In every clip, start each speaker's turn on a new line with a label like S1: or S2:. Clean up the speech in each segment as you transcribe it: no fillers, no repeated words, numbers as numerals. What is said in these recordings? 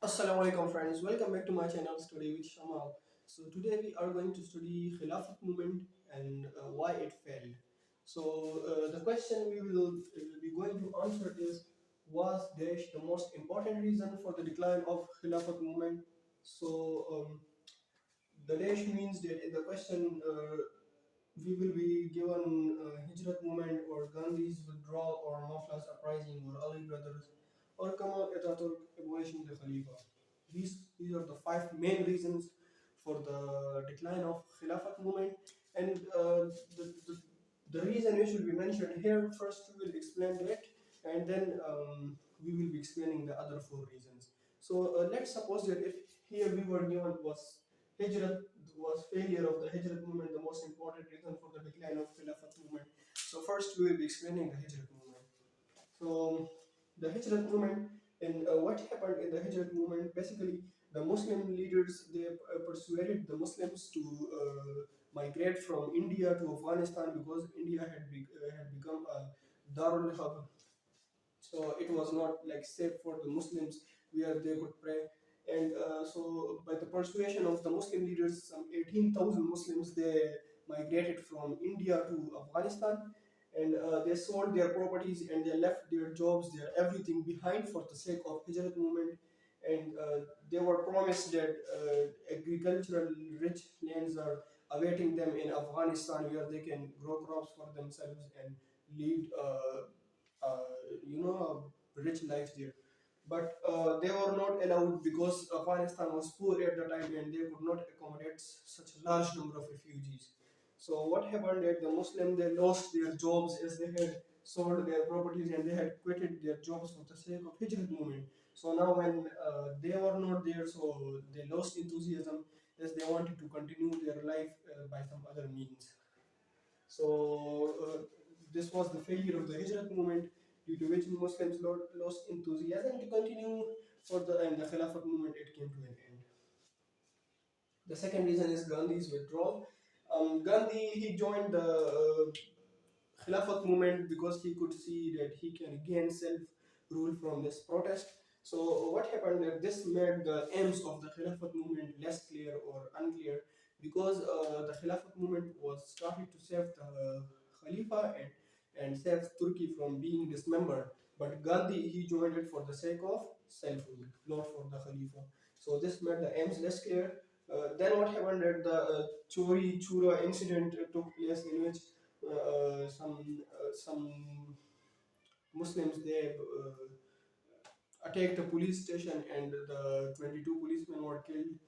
S1: Assalamu alaikum friends, welcome back to my channel Study with Shamal. So today we are going to study Khilafat movement and why it failed. So the question we will be going to answer is, was Daesh the most important reason for the decline of Khilafat movement? So the Daesh means that in the question we will be given Hijrat movement or Gandhi's withdrawal or Mafla's uprising or Ali brothers or Kamal Ataturk abolishing the Khalifa. These are the five main reasons for the decline of Khilafat movement, and the reason we should be mentioned here. First we will explain that, and then we will be explaining the other four reasons. So let's suppose that if here we were given was Hijrat was failure of the Hijrat movement the most important reason for the decline of Khilafat movement. So first we will be explaining the Hijrat movement. So the Hijrat movement, and what happened in the Hijrat movement, basically the Muslim leaders, they persuaded the Muslims to migrate from India to Afghanistan because India had become a Darul Harb, so it was not like safe for the Muslims where they could pray. And so by the persuasion of the Muslim leaders, some 18,000 Muslims, they migrated from India to Afghanistan, and they sold their properties and they left their jobs, their everything behind for the sake of Hijrat movement. And they were promised that agricultural rich lands are awaiting them in Afghanistan where they can grow crops for themselves and lead a rich life there. But they were not allowed because Afghanistan was poor at the time and they could not accommodate such a large number of refugees. So what happened that the Muslim, they lost their jobs as they had sold their properties and they had quitted their jobs for the sake of Hijrat movement. So now when they were not there, so they lost enthusiasm as they wanted to continue their life by some other means. So this was the failure of the Hijrat movement, due to which Muslims lost enthusiasm to continue for the Khilafat movement. It came to an end. The second reason is Gandhi's withdrawal. Gandhi, he joined the Khilafat movement because he could see that he can gain self rule from this protest. So what happened that this made the aims of the Khilafat movement less clear or unclear, because the Khilafat movement was started to save the Khalifa and save Turkey from being dismembered. But Gandhi, he joined it for the sake of self rule, not for the Khalifa. So this made the aims less clear. Then what happened that the Chori Chura incident took place, in which some Muslims, they attacked a police station and the 22 policemen were killed.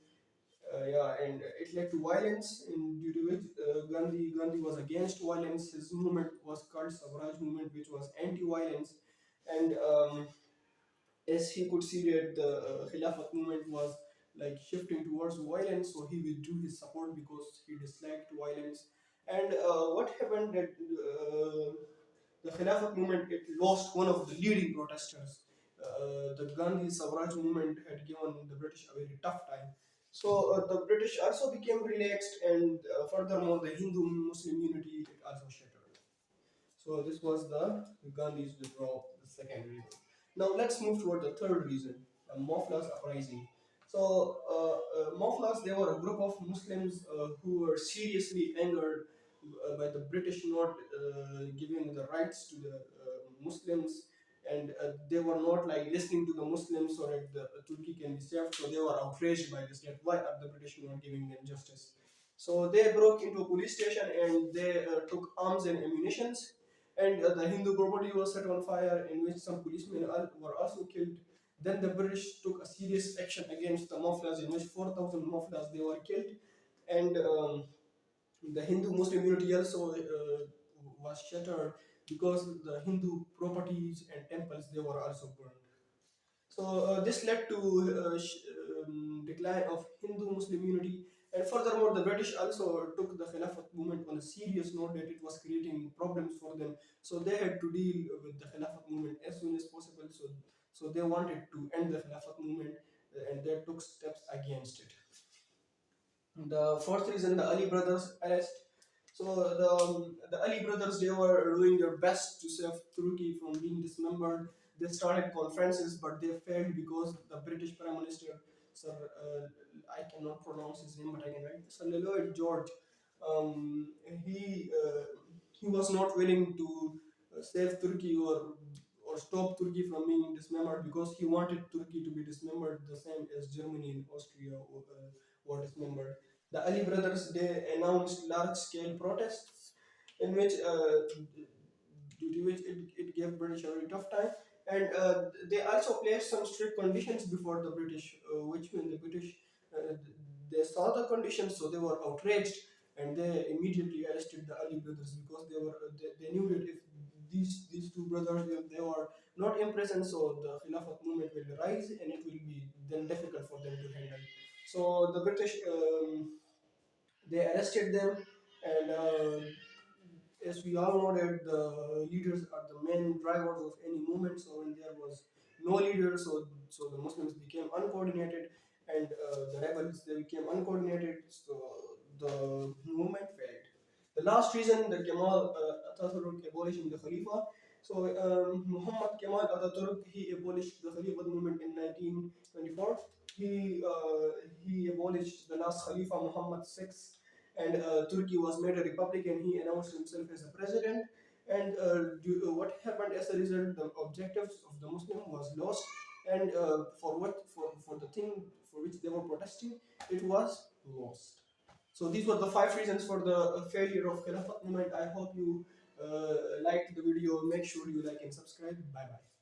S1: Yeah, and it led to violence, and due to which Gandhi was against violence. His movement was called Swaraj movement, which was anti-violence, and as he could see that the Khilafat movement was like shifting towards violence, so he withdrew his support because he disliked violence. And what happened that the Khilafat movement, it lost one of the leading protesters. The Gandhi Swaraj movement had given the British a very tough time. So the British also became relaxed, and furthermore, the Hindu-Muslim unity, it also shattered. So this was the Gandhi's withdrawal, the second reason. Now let's move toward the third reason, the Moflas uprising. So Moflas, they were a group of Muslims who were seriously angered by the British not giving the rights to the Muslims, and they were not like listening to the Muslims so that the Turkey can be saved. So they were outraged by this. That why are the British not giving them justice? So they broke into a police station and they took arms and ammunitions, and the Hindu property was set on fire, in which some policemen were also killed. Then the British took a serious action against the Muflas, in which 4,000 Muflas, they were killed, and the Hindu-Muslim unity also was shattered because the Hindu properties and temples, they were also burned. So this led to decline of Hindu-Muslim unity, and furthermore, the British also took the Khilafat movement on a serious note that it was creating problems for them. So they had to deal with the Khilafat movement as soon as possible. So they wanted to end the Khilafat movement, and they took steps against it. The fourth reason, the Ali brothers arrest. So the Ali brothers, they were doing their best to save Turkey from being dismembered. they started conferences, but they failed because the British Prime Minister, Sir, I cannot pronounce his name, but I can write Sir Lloyd George. Um, he uh, he was not willing to save Turkey or stop Turkey from being dismembered because he wanted Turkey to be dismembered the same as Germany and Austria were dismembered. The Ali brothers, they announced large-scale protests in which due to which it gave British a very tough time. And they also placed some strict conditions before the British, which when the British uh, they saw the conditions, so they were outraged and they immediately arrested the Ali brothers because they knew that if these two brothers if they were not imprisoned, so the Khilafat movement will rise and it will be then difficult for them to handle. So the British they arrested them, and as we all know that the leaders are the main drivers of any movement. So when there was no leader, so the Muslims became uncoordinated, and the rebels they became uncoordinated. So the movement failed. The last reason that Kemal Ataturk abolishing the Khalifa. So Muhammad Kemal Ataturk he abolished the Khalifa movement in 1924. He abolished the last Khalifa Muhammad VI, and Turkey was made a republic, and he announced himself as a president. And what happened as a result, the objectives of the Muslim was lost, and for the thing for which they were protesting, it was lost. So these were the 5 reasons for the failure of Khilafat movement. I hope you liked the video. Make sure you like and subscribe. Bye bye.